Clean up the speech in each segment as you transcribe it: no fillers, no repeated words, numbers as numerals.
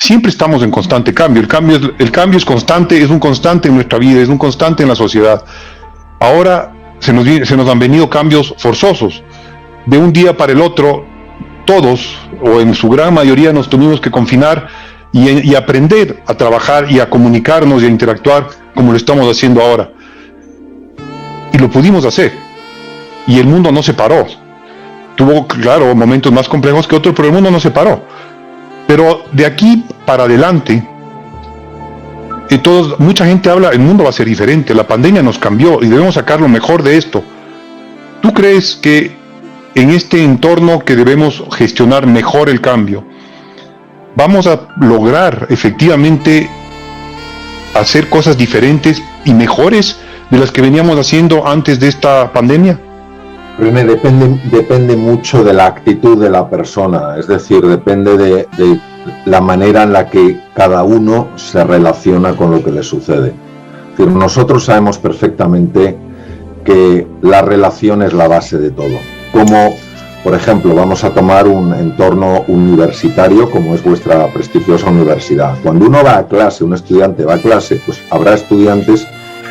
siempre estamos en constante cambio. El cambio es constante, es un constante en nuestra vida, es un constante en la sociedad. Ahora se nos han venido cambios forzosos. De un día para el otro, todos, o en su gran mayoría, nos tuvimos que confinar y aprender a trabajar y a comunicarnos y a interactuar como lo estamos haciendo ahora. Y lo pudimos hacer. Y el mundo no se paró. Tuvo, claro, momentos más complejos que otros, pero el mundo no se paró. Pero de aquí para adelante, mucha gente habla, el mundo va a ser diferente, la pandemia nos cambió y debemos sacar lo mejor de esto. ¿Tú crees que en este entorno que debemos gestionar mejor el cambio, vamos a lograr efectivamente hacer cosas diferentes y mejores de las que veníamos haciendo antes de esta pandemia? Depende mucho de la actitud de la persona, es decir, depende de la manera en la que cada uno se relaciona con lo que le sucede. Es decir, nosotros sabemos perfectamente que la relación es la base de todo. Como, por ejemplo, vamos a tomar un entorno universitario como es vuestra prestigiosa universidad. Cuando uno va a clase, un estudiante va a clase, pues habrá estudiantes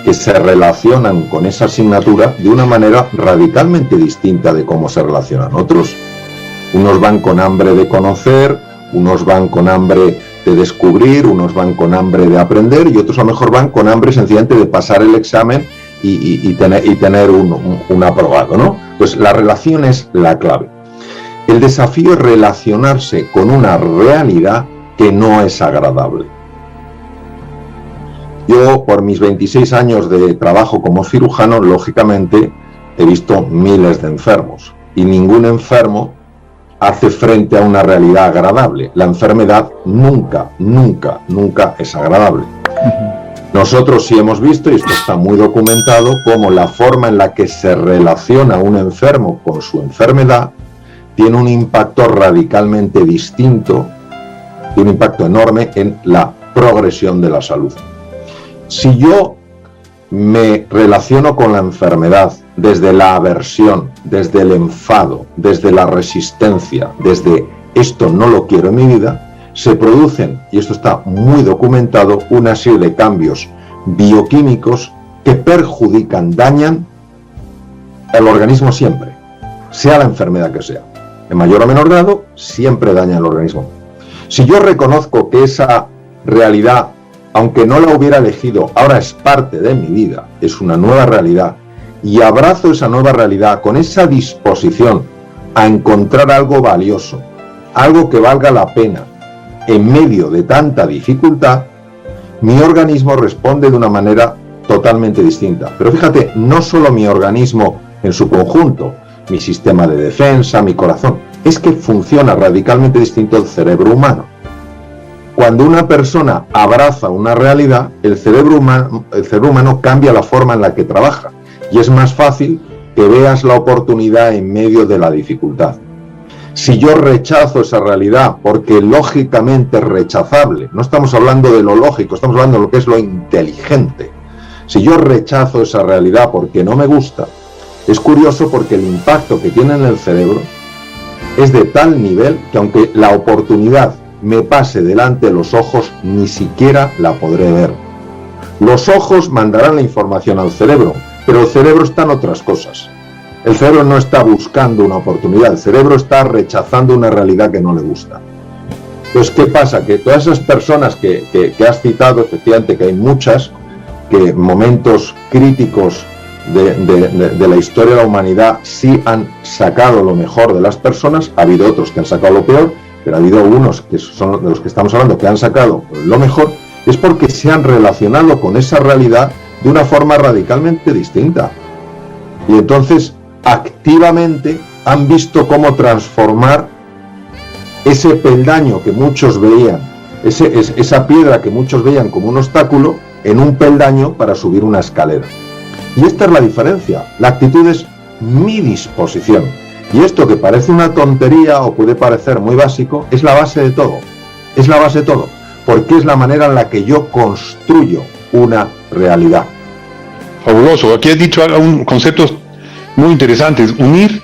que se relacionan con esa asignatura de una manera radicalmente distinta de cómo se relacionan otros. Unos van con hambre de conocer, unos van con hambre de descubrir, unos van con hambre de aprender y otros a lo mejor van con hambre sencillamente de pasar el examen y tener un aprobado, ¿no? Pues la relación es la clave. El desafío es relacionarse con una realidad que no es agradable. Yo, por mis 26 años de trabajo como cirujano, lógicamente he visto miles de enfermos y ningún enfermo hace frente a una realidad agradable. La enfermedad nunca es agradable. Nosotros sí hemos visto, y esto está muy documentado, cómo la forma en la que se relaciona un enfermo con su enfermedad tiene un impacto radicalmente distinto, tiene un impacto enorme en la progresión de la salud. Si yo me relaciono con la enfermedad desde la aversión, desde el enfado, desde la resistencia, desde esto no lo quiero en mi vida, se producen, y esto está muy documentado, una serie de cambios bioquímicos que perjudican, dañan el organismo siempre, sea la enfermedad que sea. En mayor o menor grado, siempre daña el organismo. Si yo reconozco que esa realidad, aunque no la hubiera elegido, ahora es parte de mi vida, es una nueva realidad, y abrazo esa nueva realidad con esa disposición a encontrar algo valioso, algo que valga la pena, en medio de tanta dificultad, mi organismo responde de una manera totalmente distinta. Pero fíjate, no solo mi organismo en su conjunto, mi sistema de defensa, mi corazón, es que funciona radicalmente distinto el cerebro humano. Cuando una persona abraza una realidad, el cerebro humano cambia la forma en la que trabaja y es más fácil que veas la oportunidad en medio de la dificultad. Si yo rechazo esa realidad porque lógicamente es rechazable, no estamos hablando de lo lógico, estamos hablando de lo que es lo inteligente. Si yo rechazo esa realidad porque no me gusta, es curioso porque el impacto que tiene en el cerebro es de tal nivel que aunque la oportunidad me pase delante de los ojos, ni siquiera la podré ver. Los ojos mandarán la información al cerebro, pero el cerebro está en otras cosas. El cerebro no está buscando una oportunidad, el cerebro está rechazando una realidad que no le gusta. Entonces, ¿qué pasa? Que todas esas personas que has citado, efectivamente que hay muchas, que momentos críticos de la historia de la humanidad sí han sacado lo mejor de las personas, ha habido otros que han sacado lo peor, pero ha habido unos que son de los que estamos hablando que han sacado lo mejor, es porque se han relacionado con esa realidad de una forma radicalmente distinta. Y entonces activamente han visto cómo transformar ese peldaño que muchos veían, esa piedra que muchos veían como un obstáculo, en un peldaño para subir una escalera. Y esta es la diferencia. La actitud es mi disposición. Y esto que parece una tontería o puede parecer muy básico, es la base de todo. Es la base de todo. Porque es la manera en la que yo construyo una realidad. Fabuloso. Aquí has dicho conceptos muy interesantes. Unir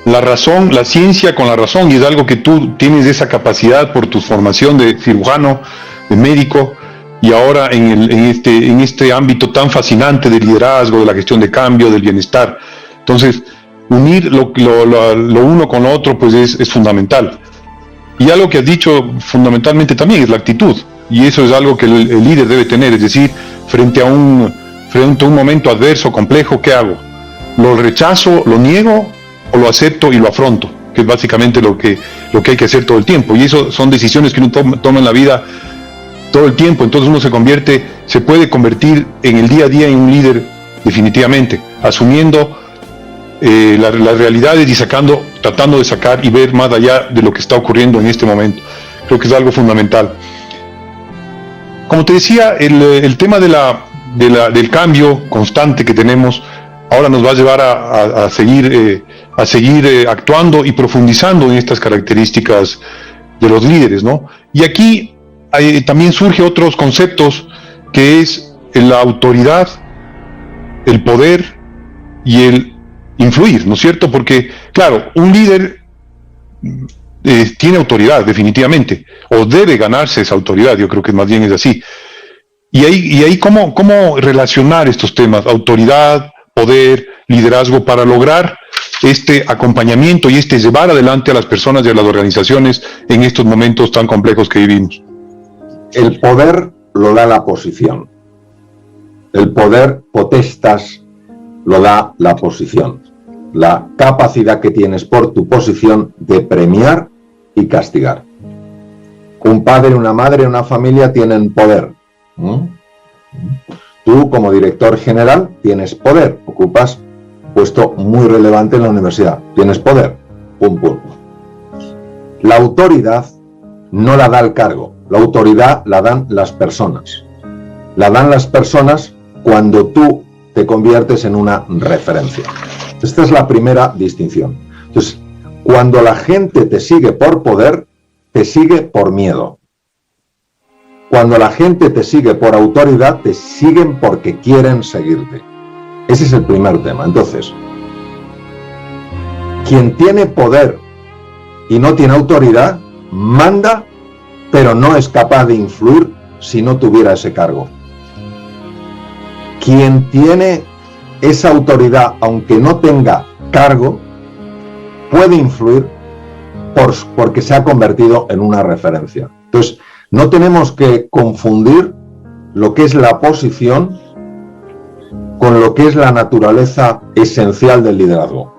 la razón, la ciencia con la razón, y es algo que tú tienes esa capacidad por tu formación de cirujano, de médico, y ahora en este ámbito tan fascinante del liderazgo, de la gestión de cambio, del bienestar. Entonces, unir lo uno con lo otro pues es fundamental. Y algo que has dicho fundamentalmente también es la actitud, y eso es algo que el líder debe tener, es decir, frente a un momento adverso, complejo, ¿qué hago? ¿Lo rechazo, lo niego o lo acepto y lo afronto? Que es básicamente lo que hay que hacer todo el tiempo, y eso son decisiones que uno toma en la vida todo el tiempo. Entonces uno se puede convertir en el día a día en un líder definitivamente, asumiendo las realidades y tratando de sacar y ver más allá de lo que está ocurriendo en este momento. Creo que es algo fundamental. Como te decía, el tema del cambio constante que tenemos ahora nos va a llevar a seguir actuando y profundizando en estas características de los líderes, ¿no? Y aquí también surgen otros conceptos, que es la autoridad, el poder y el influir, ¿no es cierto? Porque, claro, un líder tiene autoridad, definitivamente, o debe ganarse esa autoridad, yo creo que más bien es así. Y ahí ¿cómo relacionar estos temas, autoridad, poder, liderazgo, para lograr este acompañamiento y llevar adelante a las personas y a las organizaciones en estos momentos tan complejos que vivimos? El poder lo da la posición. El poder, potestas, lo da la posición. La capacidad que tienes por tu posición de premiar y castigar. Un padre, una madre, una familia tienen poder. Tú, como director general, tienes poder. Ocupas un puesto muy relevante en la universidad. Tienes poder. Pum, pum. La autoridad no la da el cargo. La autoridad la dan las personas. La dan las personas cuando tú te conviertes en una referencia. Esta es la primera distinción. Entonces, cuando la gente te sigue por poder, te sigue por miedo. Cuando la gente te sigue por autoridad, te siguen porque quieren seguirte. Ese es el primer tema. Entonces, quien tiene poder y no tiene autoridad, manda, pero no es capaz de influir si no tuviera ese cargo. Quien tiene esa autoridad, aunque no tenga cargo, puede influir porque se ha convertido en una referencia. Entonces, no tenemos que confundir lo que es la posición con lo que es la naturaleza esencial del liderazgo.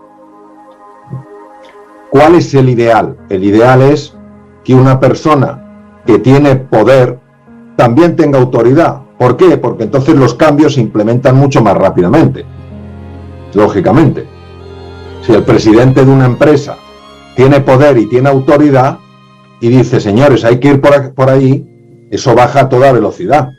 ¿Cuál es el ideal? El ideal es que una persona que tiene poder también tenga autoridad. ¿Por qué? Porque entonces los cambios se implementan mucho más rápidamente. Lógicamente. Si el presidente de una empresa tiene poder y tiene autoridad y dice, señores, hay que ir por ahí, eso baja a toda velocidad.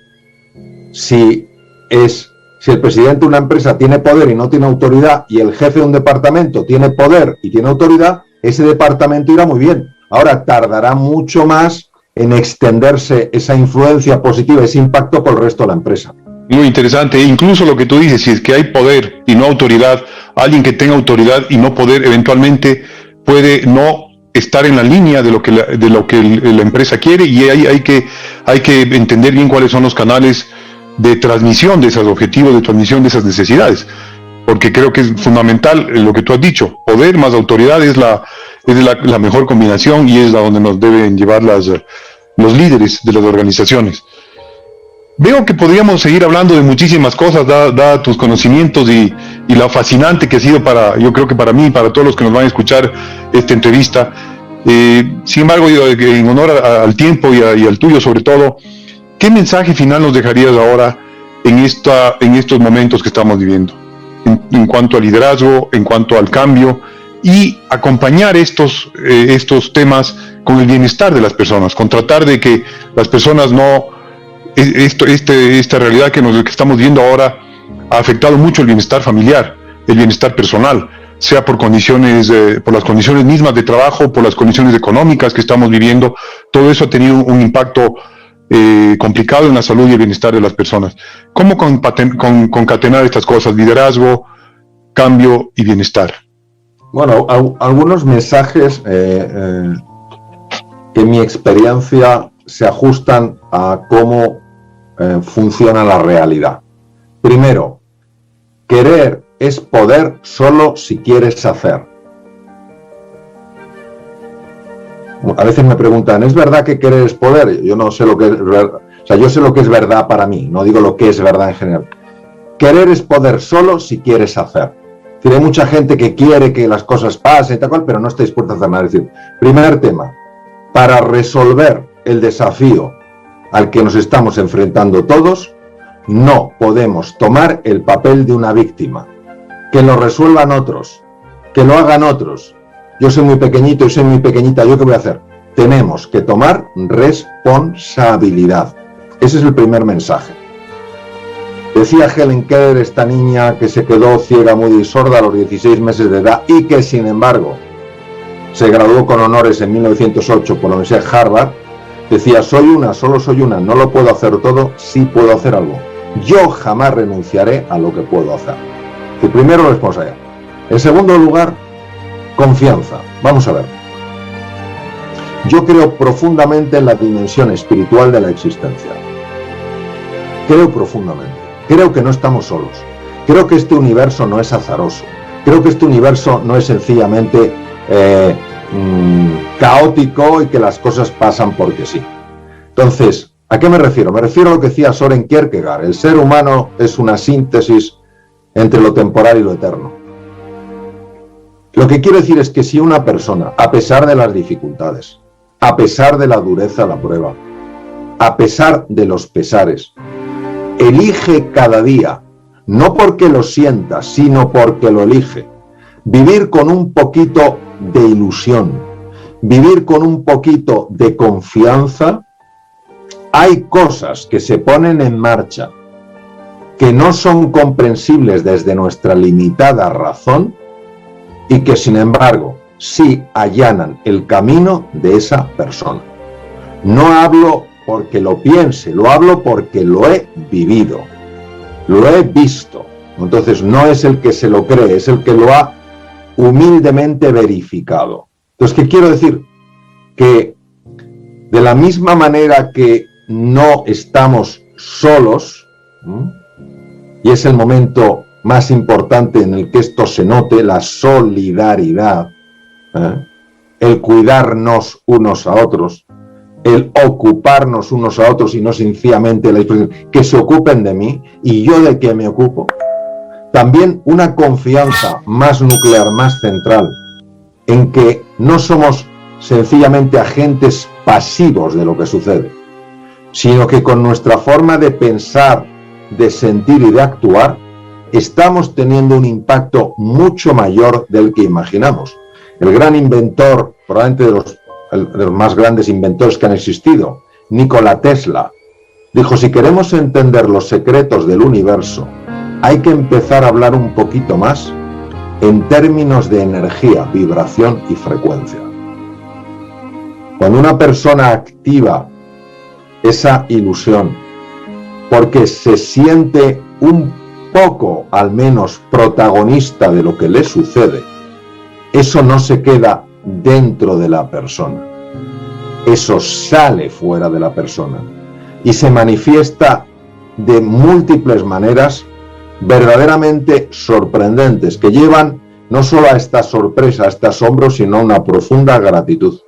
Si el presidente de una empresa tiene poder y no tiene autoridad, y el jefe de un departamento tiene poder y tiene autoridad, ese departamento irá muy bien. Ahora tardará mucho más en extenderse esa influencia positiva, ese impacto por el resto de la empresa. Muy interesante. Incluso lo que tú dices, si es que hay poder y no autoridad, alguien que tenga autoridad y no poder eventualmente puede no estar en la línea de lo que la empresa quiere, y hay que entender bien cuáles son los canales de transmisión de esos objetivos, de transmisión de esas necesidades, porque creo que es fundamental lo que tú has dicho. Poder más autoridad es la mejor combinación, y es a donde nos deben llevar los líderes de las organizaciones. Veo que podríamos seguir hablando de muchísimas cosas, dada tus conocimientos y lo fascinante que ha sido yo creo que para mí y para todos los que nos van a escuchar esta entrevista. Sin embargo, en honor al tiempo y al tuyo sobre todo, ¿qué mensaje final nos dejarías ahora en estos momentos que estamos viviendo? En cuanto al liderazgo, en cuanto al cambio, y acompañar estos temas con el bienestar de las personas, con tratar de que las personas no... Esta realidad que estamos viendo ahora ha afectado mucho el bienestar familiar, el bienestar personal, sea por las condiciones mismas de trabajo, por las condiciones económicas que estamos viviendo. Todo eso ha tenido un impacto complicado en la salud y el bienestar de las personas. ¿Cómo concatenar estas cosas? Liderazgo, cambio y bienestar. Bueno, algunos mensajes que en mi experiencia se ajustan a cómo funciona la realidad. Primero, querer es poder solo si quieres hacer. A veces me preguntan, ¿es verdad que querer es poder? Yo no sé lo que es verdad. O sea, yo sé lo que es verdad para mí, no digo lo que es verdad en general. Querer es poder solo si quieres hacer. Es decir, hay mucha gente que quiere que las cosas pasen y tal cual, pero no está dispuesta a hacer nada. Es decir, primer tema, para resolver el desafío al que nos estamos enfrentando todos, no podemos tomar el papel de una víctima. Que lo resuelvan otros, que lo hagan otros. Yo soy muy pequeñito y soy muy pequeñita, ¿yo qué voy a hacer? Tenemos que tomar responsabilidad. Ese es el primer mensaje. Decía Helen Keller, esta niña que se quedó ciega, muda y sorda a los 16 meses de edad y que, sin embargo, se graduó con honores en 1908 por la Universidad de Harvard, decía, solo soy una, no lo puedo hacer todo, sí puedo hacer algo. Yo jamás renunciaré a lo que puedo hacer. El primero, responsabilidad. En segundo lugar, confianza. Vamos a ver. Yo creo profundamente en la dimensión espiritual de la existencia. Creo profundamente. Creo que no estamos solos. Creo que este universo no es azaroso. Creo que este universo no es sencillamente caótico y que las cosas pasan porque sí. Entonces, ¿a qué me refiero? Me refiero a lo que decía Søren Kierkegaard. El ser humano es una síntesis entre lo temporal y lo eterno. Lo que quiero decir es que si una persona, a pesar de las dificultades, a pesar de la dureza de la prueba, a pesar de los pesares, elige cada día, no porque lo sienta, sino porque lo elige, vivir con un poquito de ilusión, vivir con un poquito de confianza, hay cosas que se ponen en marcha que no son comprensibles desde nuestra limitada razón y que, sin embargo, sí allanan el camino de esa persona. No hablo porque lo piense, lo hablo porque lo he vivido, lo he visto. Entonces no es el que se lo cree, es el que lo ha humildemente verificado. Entonces, ¿qué quiero decir? Que de la misma manera que no estamos solos, y es el momento más importante en el que esto se note, la solidaridad, el cuidarnos unos a otros, el ocuparnos unos a otros y no sencillamente la expresión que se ocupen de mí y yo de que me ocupo. También una confianza más nuclear, más central, en que no somos sencillamente agentes pasivos de lo que sucede, sino que con nuestra forma de pensar, de sentir y de actuar, estamos teniendo un impacto mucho mayor del que imaginamos. El gran inventor, probablemente de los más grandes inventores que han existido, Nikola Tesla, dijo, si queremos entender los secretos del universo, hay que empezar a hablar un poquito más en términos de energía, vibración y frecuencia. Cuando una persona activa esa ilusión, porque se siente un poco, al menos, protagonista de lo que le sucede, eso no se queda dentro de la persona, eso sale fuera de la persona y se manifiesta de múltiples maneras verdaderamente sorprendentes, que llevan no solo a esta sorpresa, a este asombro, sino a una profunda gratitud.